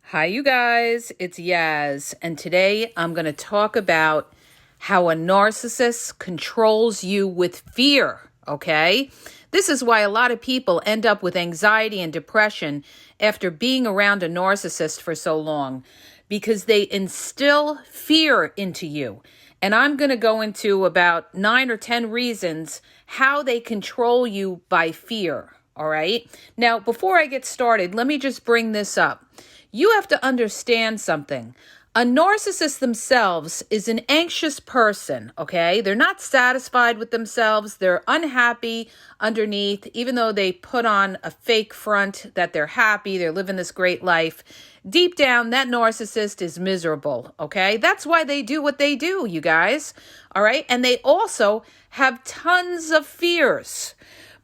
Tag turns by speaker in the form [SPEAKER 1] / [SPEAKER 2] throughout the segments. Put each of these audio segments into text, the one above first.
[SPEAKER 1] Hi, you guys. It's Yaz, and today I'm going to talk about how a narcissist controls you with fear, okay? This is why a lot of people end up with anxiety and depression after being around a narcissist for so long, because they instill fear into you. And I'm going to go into about 9 or 10 reasons how they control you by fear, all right? Now, before I get started, let me just bring this up. You have to understand something. A narcissist themselves is an anxious person, okay? They're not satisfied with themselves. They're unhappy underneath, even though they put on a fake front that they're happy, they're living this great life. Deep down, that narcissist is miserable, okay? That's why they do what they do, you guys, all right? And they also have tons of fears.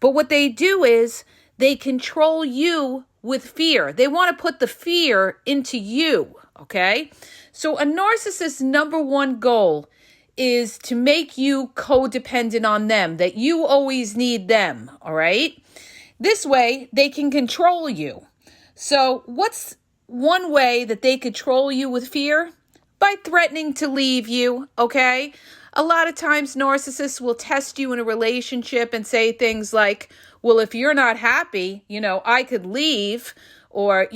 [SPEAKER 1] But what they do is they control you with fear. They want to put the fear into you, okay? So a narcissist's number one goal is to make you codependent on them, that you always need them, all right? This way, they can control you. So what's one way that they control you with fear? By threatening to leave you, okay? A lot of times narcissists will test you in a relationship and say things like, well, if you're not happy, I could leave, or,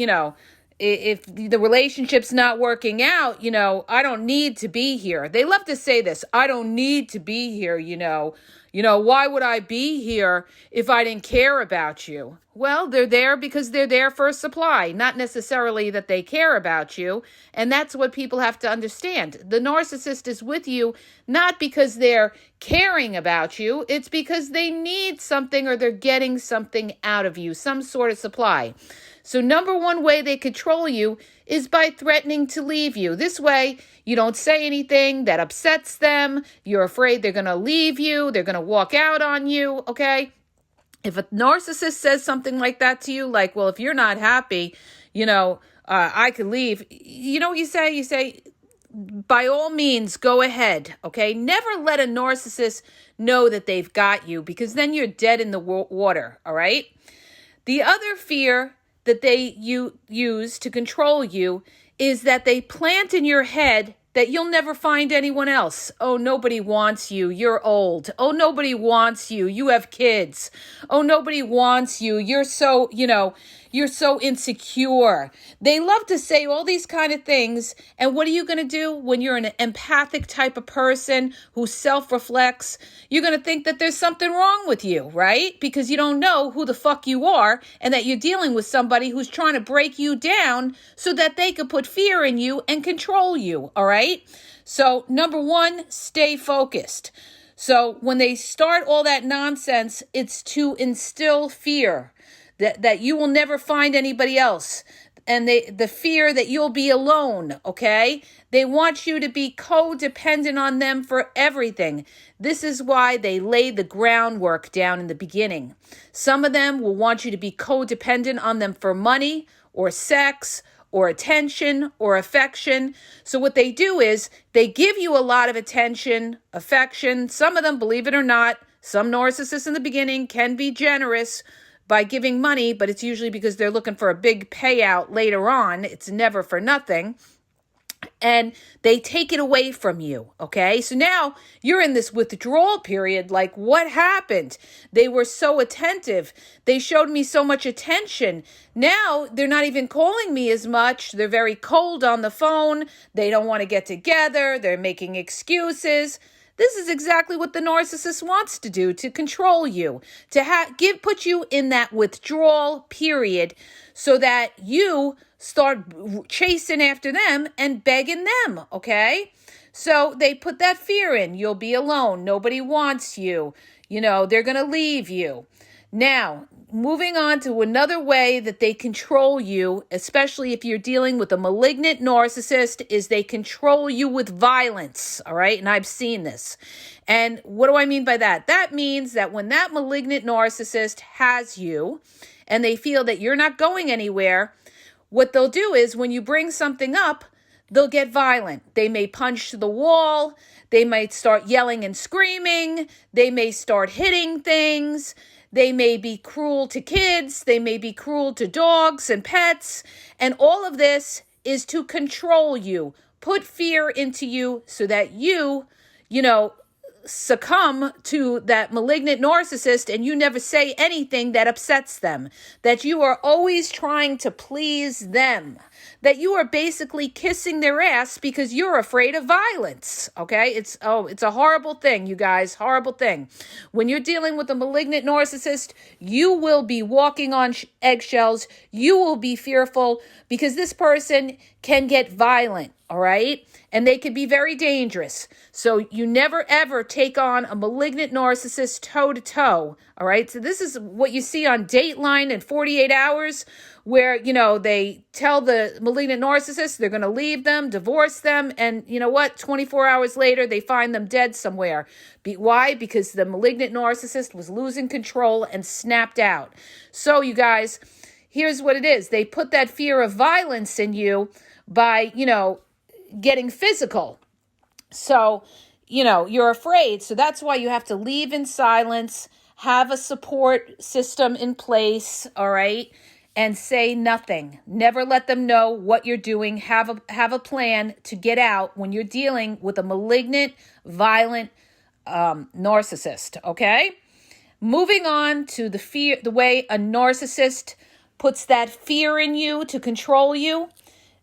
[SPEAKER 1] if the relationship's not working out, I don't need to be here. They love to say this, I don't need to be here, why would I be here if I didn't care about you? Well, they're there because they're there for a supply, not necessarily that they care about you. And that's what people have to understand. The narcissist is with you not because they're caring about you. It's because they need something or they're getting something out of you, some sort of supply. So number one way they control you is by threatening to leave you. This way, you don't say anything that upsets them. You're afraid they're going to leave you. They're going to walk out on you, okay? If a narcissist says something like that to you, like, well, if you're not happy, I could leave. You know what you say? You say, by all means, go ahead, okay? Never let a narcissist know that they've got you, because then you're dead in the water, all right? The other fear that they use to control you is that they plant in your head that you'll never find anyone else. Oh, nobody wants you. You're old. Oh, nobody wants you. You have kids. Oh, nobody wants you. You're so insecure. They love to say all these kind of things. And what are you going to do when you're an empathic type of person who self-reflects? You're going to think that there's something wrong with you, right? Because you don't know who the fuck you are, and that you're dealing with somebody who's trying to break you down so that they could put fear in you and control you, all right? So number one, stay focused. So when they start all that nonsense, it's to instill fear that you will never find anybody else. And the fear that you'll be alone, okay? They want you to be codependent on them for everything. This is why they lay the groundwork down in the beginning. Some of them will want you to be codependent on them for money or sex or attention or affection. So what they do is they give you a lot of attention, affection. Some of them, believe it or not, some narcissists in the beginning can be generous by giving money, but it's usually because they're looking for a big payout later on. It's never for nothing. And they take it away from you, okay? So now you're in this withdrawal period, like, what happened? They were so attentive. They showed me so much attention. Now they're not even calling me as much. They're very cold on the phone. They don't want to get together. They're making excuses. This is exactly what the narcissist wants to do, to control you, to put you in that withdrawal period so that you start chasing after them and begging them, okay? So they put that fear in. You'll be alone. Nobody wants you. They're going to leave you. Now, moving on to another way that they control you, especially if you're dealing with a malignant narcissist, is they control you with violence, all right? And I've seen this. And what do I mean by that? That means that when that malignant narcissist has you and they feel that you're not going anywhere, what they'll do is when you bring something up, they'll get violent. They may punch the wall. They might start yelling and screaming. They may start hitting things. They may be cruel to kids. They may be cruel to dogs and pets. And all of this is to control you, put fear into you so that you know, succumb to that malignant narcissist and you never say anything that upsets them, that you are always trying to please them, that you are basically kissing their ass because you're afraid of violence. Okay? It's a horrible thing, you guys, horrible thing. When you're dealing with a malignant narcissist, you will be walking on eggshells. You will be fearful because this person can get violent. All right? And they can be very dangerous. So you never, ever take on a malignant narcissist toe to toe. All right? So this is what you see on Dateline in 48 Hours, where, they tell the malignant narcissist they're going to leave them, divorce them. And you know what? 24 hours later, they find them dead somewhere. Why? Because the malignant narcissist was losing control and snapped out. So you guys, here's what it is. They put that fear of violence in you by, getting physical. So, you're afraid. So that's why you have to leave in silence, have a support system in place, all right? And say nothing. Never let them know what you're doing. Have a plan to get out when you're dealing with a malignant, violent narcissist, okay? Moving on to the way a narcissist puts that fear in you to control you.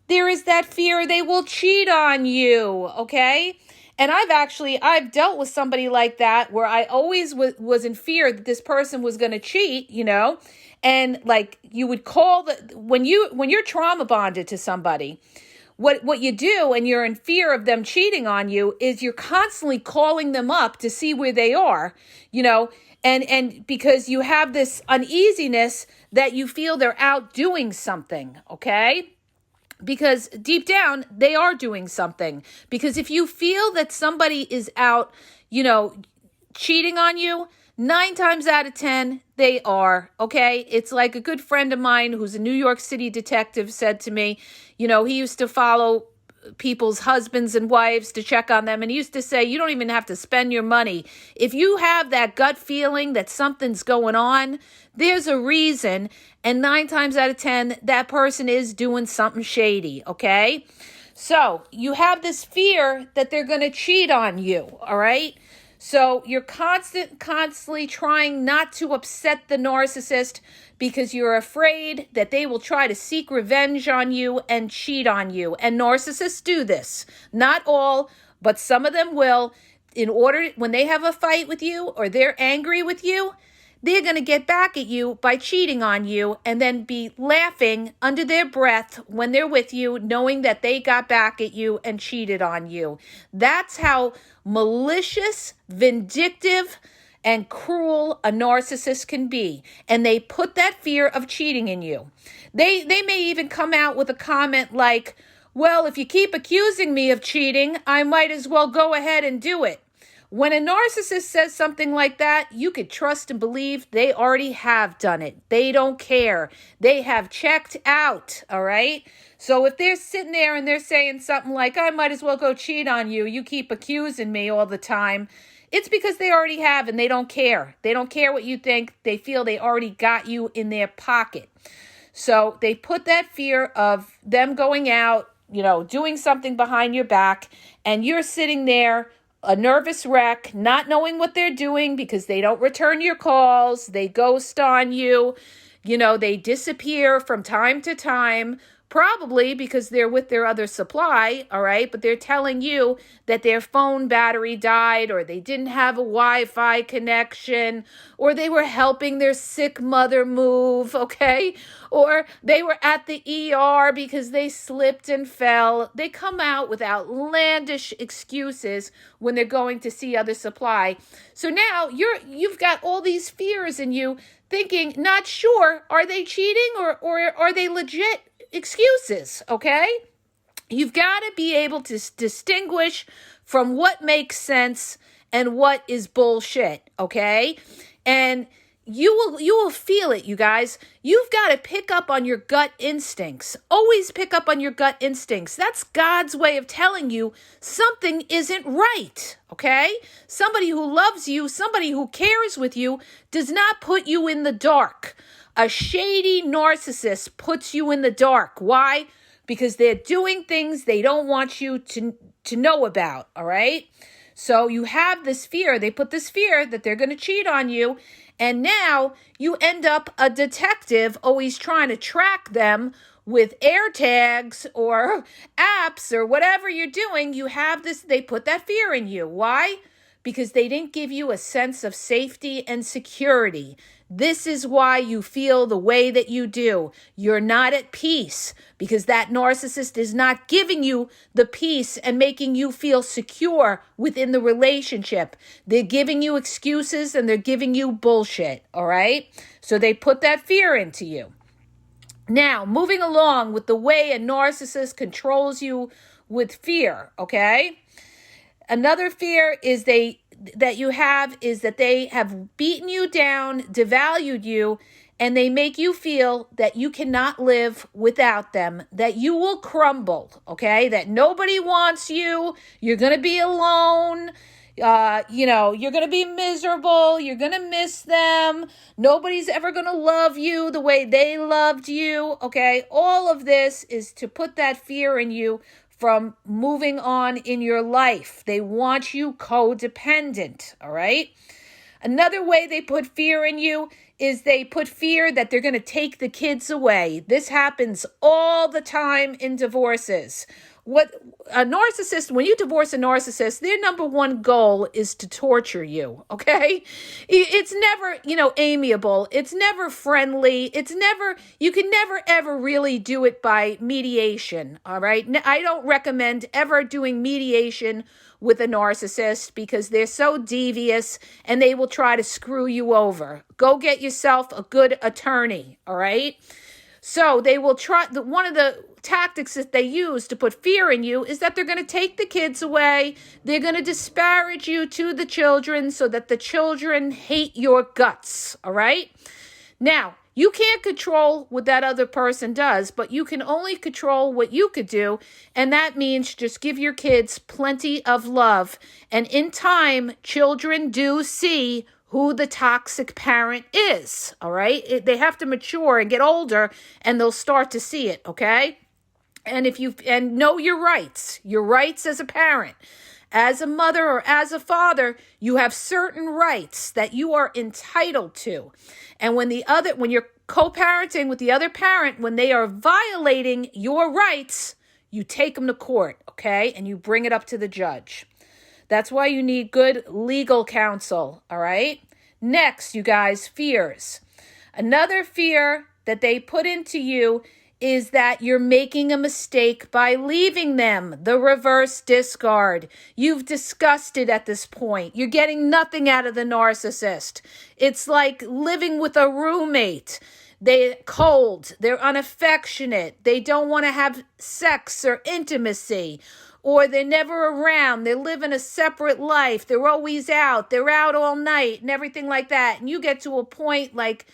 [SPEAKER 1] There is that fear they will cheat on you, okay? And I've dealt with somebody like that where I always was in fear that this person was going to cheat, and like you would call when you're trauma bonded to somebody, what you do and you're in fear of them cheating on you is you're constantly calling them up to see where they are, and because you have this uneasiness that you feel they're out doing something, okay? Because deep down, they are doing something. Because if you feel that somebody is out, cheating on you, 9 times out of 10, they are, okay? It's like a good friend of mine who's a New York City detective said to me, he used to follow people's husbands and wives to check on them. And he used to say, you don't even have to spend your money. If you have that gut feeling that something's going on, there's a reason. And 9 times out of 10, that person is doing something shady, okay? So you have this fear that they're going to cheat on you, all right? So you're constantly trying not to upset the narcissist because you're afraid that they will try to seek revenge on you and cheat on you. And narcissists do this. Not all, but some of them will. When they have a fight with you or they're angry with you, they're going to get back at you by cheating on you and then be laughing under their breath when they're with you, knowing that they got back at you and cheated on you. That's how malicious, vindictive, and cruel a narcissist can be. And they put that fear of cheating in you. They may even come out with a comment like, well, if you keep accusing me of cheating, I might as well go ahead and do it. When a narcissist says something like that, you could trust and believe they already have done it. They don't care. They have checked out, all right? So if they're sitting there and they're saying something like, I might as well go cheat on you, you keep accusing me all the time, it's because they already have and they don't care. They don't care what you think. They feel they already got you in their pocket. So they put that fear of them going out, doing something behind your back, and you're sitting there a nervous wreck, not knowing what they're doing because they don't return your calls, they ghost on you, they disappear from time to time, probably because they're with their other supply, all right? But they're telling you that their phone battery died or they didn't have a Wi-Fi connection or they were helping their sick mother move, okay? Or they were at the ER because they slipped and fell. They come out with outlandish excuses when they're going to see other supply. So now you've got all these fears in you thinking, not sure, are they cheating or are they legit excuses, okay? You've got to be able to distinguish from what makes sense and what is bullshit, okay? And you will feel it, you guys. You've got to pick up on your gut instincts. Always pick up on your gut instincts. That's God's way of telling you something isn't right, okay? Somebody who loves you, somebody who cares with you, does not put you in the dark. A shady narcissist puts you in the dark. Why? because they're doing things they don't want you to know about, all right? So you have this fear. They put this fear that they're going to cheat on you. And now you end up a detective always trying to track them with air tags or apps or whatever you're doing. You have this, they put that fear in you. Why? Because they didn't give you a sense of safety and security. This is why you feel the way that you do. You're not at peace because that narcissist is not giving you the peace and making you feel secure within the relationship. They're giving you excuses and they're giving you bullshit, all right? So they put that fear into you. Now, moving along with the way a narcissist controls you with fear, okay? Another fear is that you have is that they have beaten you down, devalued you, and they make you feel that you cannot live without them, that you will crumble, okay? That nobody wants you, you're going to be alone, you're going to be miserable, you're going to miss them, nobody's ever going to love you the way they loved you, okay? All of this is to put that fear in you from moving on in your life. They want you codependent, all right? Another way they put fear in you is they put fear that they're going to take the kids away. This happens all the time in divorces. What a narcissist, when you divorce a narcissist, their number one goal is to torture you, okay? It's never, amiable. It's never friendly. You can never, ever really do it by mediation, all right? I don't recommend ever doing mediation with a narcissist because they're so devious and they will try to screw you over. Go get yourself a good attorney, all right? So they will try, one of the tactics that they use to put fear in you is that they're going to take the kids away. They're going to disparage you to the children so that the children hate your guts, all right? Now, you can't control what that other person does, but you can only control what you could do, and that means just give your kids plenty of love. And in time, children do see who the toxic parent is, all right? They have to mature and get older, and they'll start to see it, okay? And know your rights as a parent. As a mother or as a father, you have certain rights that you are entitled to. And when you're co-parenting with the other parent, when they are violating your rights, you take them to court, okay? And you bring it up to the judge. That's why you need good legal counsel, all right? Next, you guys, fears. Another fear that they put into you is that you're making a mistake by leaving them, the reverse discard. You've discussed it at this point. You're getting nothing out of the narcissist. It's like living with a roommate. They're cold, they're unaffectionate, they don't want to have sex or intimacy, or they're never around, they're living a separate life, they're always out, they're out all night and everything like that. And you get to a point like,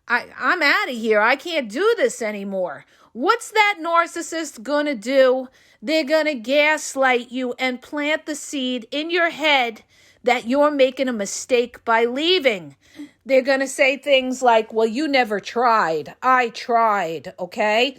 [SPEAKER 1] I'm out of here, I can't do this anymore. What's that narcissist gonna do? They're gonna gaslight you and plant the seed in your head that you're making a mistake by leaving. They're gonna say things like, well, you never tried. I tried, okay?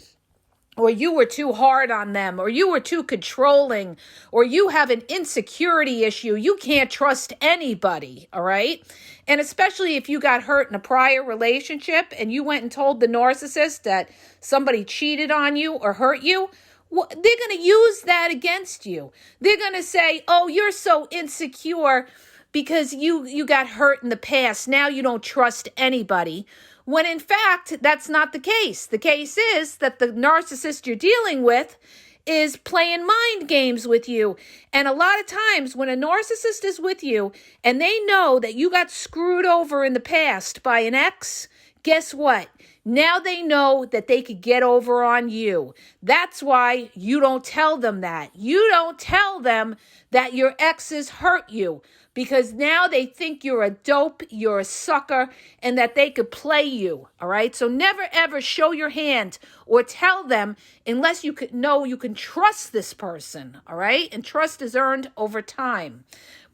[SPEAKER 1] Or you were too hard on them, or you were too controlling, or you have an insecurity issue. You can't trust anybody, all right? And especially if you got hurt in a prior relationship and you went and told the narcissist that somebody cheated on you or hurt you, well, they're going to use that against you. They're going to say, oh, you're so insecure because you got hurt in the past. Now you don't trust anybody. When in fact, that's not the case. The case is that the narcissist you're dealing with is playing mind games with you. And a lot of times when a narcissist is with you and they know that you got screwed over in the past by an ex, guess what? Now they know that they could get over on you. That's why you don't tell them that. You don't tell them that your exes hurt you, because now they think you're a dope, you're a sucker, and that they could play you, all right? So never, ever show your hand or tell them unless you know you can trust this person, all right? And trust is earned over time.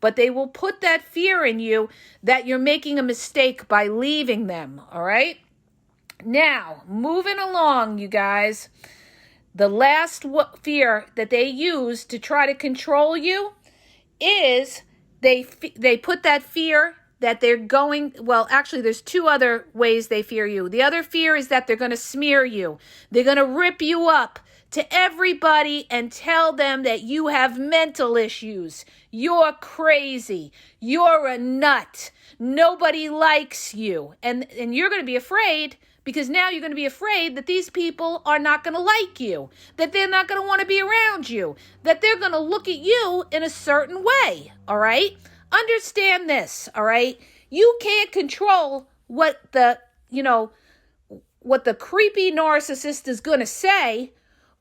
[SPEAKER 1] But they will put that fear in you that you're making a mistake by leaving them, all right? Now, moving along, you guys. The last fear that they use to try to control you is they put that fear that they're going, well, actually, there's two other ways they fear you. The other fear is that they're going to smear you. They're going to rip you up to everybody and tell them that you have mental issues. You're crazy. You're a nut. Nobody likes you. And you're going to be afraid, because now you're going to be afraid that these people are not going to like you, that they're not going to want to be around you, that they're going to look at you in a certain way, all right? Understand this, all right? You can't control what the creepy narcissist is going to say,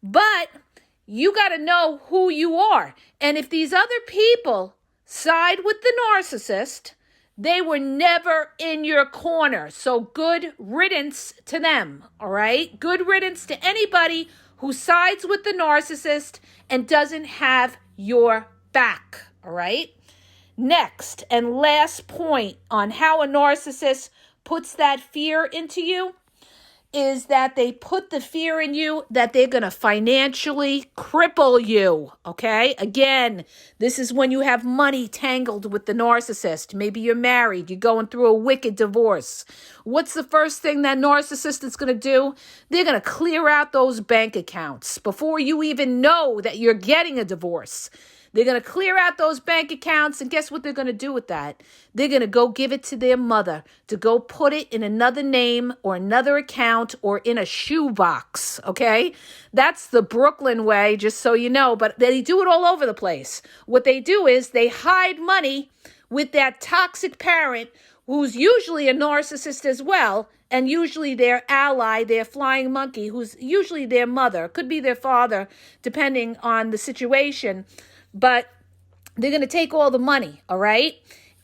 [SPEAKER 1] but you got to know who you are. And if these other people side with the narcissist, they were never in your corner. So good riddance to them, all right? Good riddance to anybody who sides with the narcissist and doesn't have your back, all right? Next and last point on how a narcissist puts that fear into you is that they put the fear in you that they're going to financially cripple you, okay? Again, this is when you have money tangled with the narcissist. Maybe you're married, you're going through a wicked divorce. What's the first thing that narcissist is going to do? They're going to clear out those bank accounts before you even know that you're getting a divorce. They're going to clear out those bank accounts, and guess what they're going to do with that? They're going to go give it to their mother to go put it in another name or another account or in a shoebox, okay? That's the Brooklyn way, just so you know, but they do it all over the place. What they do is they hide money with that toxic parent who's usually a narcissist as well, and usually their ally, their flying monkey, who's usually their mother, could be their father, depending on the situation. But they're going to take all the money, all right?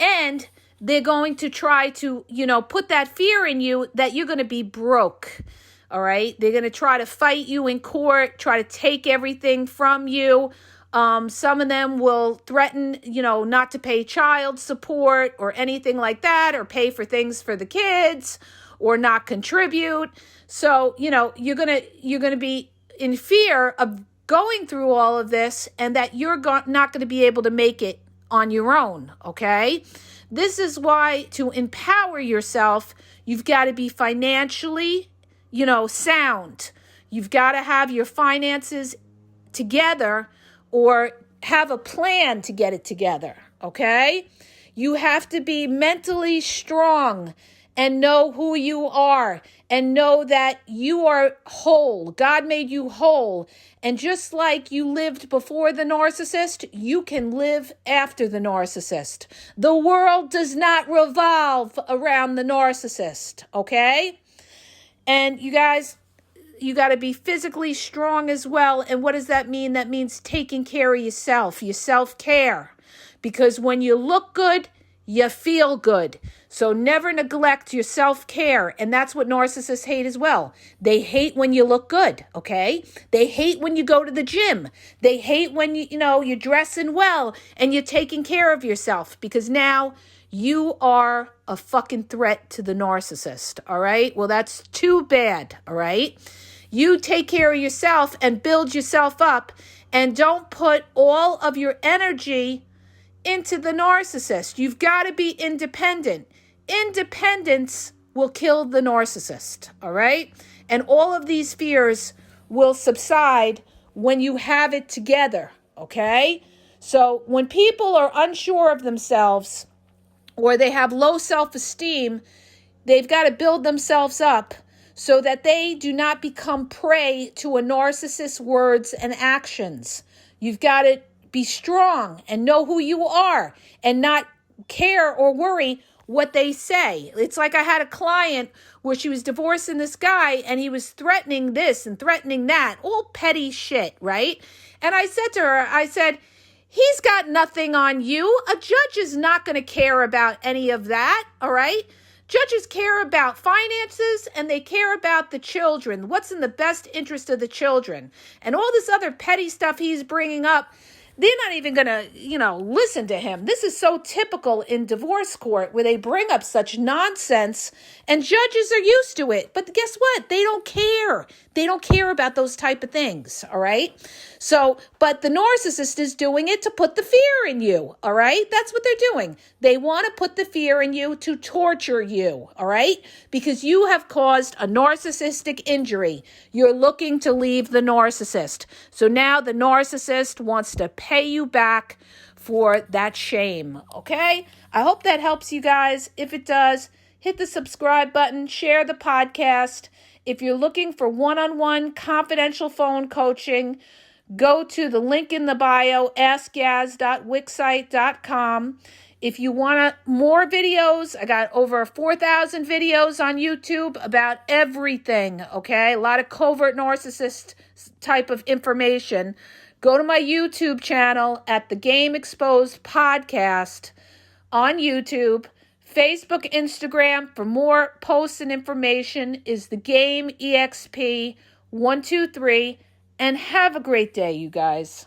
[SPEAKER 1] And they're going to try to, put that fear in you that you're going to be broke, all right? They're going to try to fight you in court, try to take everything from you. Some of them will threaten, not to pay child support or anything like that, or pay for things for the kids, or not contribute. So, you're going to be in fear of going through all of this, and that you're not going to be able to make it on your own, okay? This is why, to empower yourself, you've got to be financially, sound. You've got to have your finances together, or have a plan to get it together, okay? You have to be mentally strong and know who you are, and know that you are whole. God made you whole. And just like you lived before the narcissist, you can live after the narcissist. The world does not revolve around the narcissist, okay? And you guys, you got to be physically strong as well. And what does that mean? That means taking care of yourself, your self-care. Because when you look good, you feel good. So never neglect your self-care. And that's what narcissists hate as well. They hate when you look good, okay? They hate when you go to the gym. They hate when you're dressing well and you're taking care of yourself, because now you are a fucking threat to the narcissist, all right? Well, that's too bad, all right? You take care of yourself and build yourself up, and don't put all of your energy into the narcissist. You've got to be independent. Independence will kill the narcissist, all right? And all of these fears will subside when you have it together, okay? So when people are unsure of themselves, or they have low self-esteem, they've got to build themselves up so that they do not become prey to a narcissist's words and actions. You've got to be strong and know who you are, and not care or worry what they say. It's like I had a client where she was divorcing this guy, and he was threatening this and threatening that, all petty shit, right? And I said to her, I said, he's got nothing on you. A judge is not going to care about any of that, all right? Judges care about finances, and they care about the children, what's in the best interest of the children. And all this other petty stuff he's bringing up, they're not even going to, listen to him. This is so typical in divorce court where they bring up such nonsense and judges are used to it. But guess what? They don't care. They don't care about those type of things, all right? So, but the narcissist is doing it to put the fear in you, all right? That's what they're doing. They want to put the fear in you to torture you, all right? Because you have caused a narcissistic injury. You're looking to leave the narcissist. So now the narcissist wants to pay you back for that shame, okay? I hope that helps you guys. If it does, hit the subscribe button, share the podcast. If you're looking for one-on-one confidential phone coaching, go to the link in the bio, askyaz.wixsite.com. If you want more videos, I got over 4,000 videos on YouTube about everything, okay? A lot of covert narcissist type of information. Go to my YouTube channel at the Game Exposed Podcast on YouTube. Facebook, Instagram for more posts and information is the Game EXP 123. And have a great day, you guys.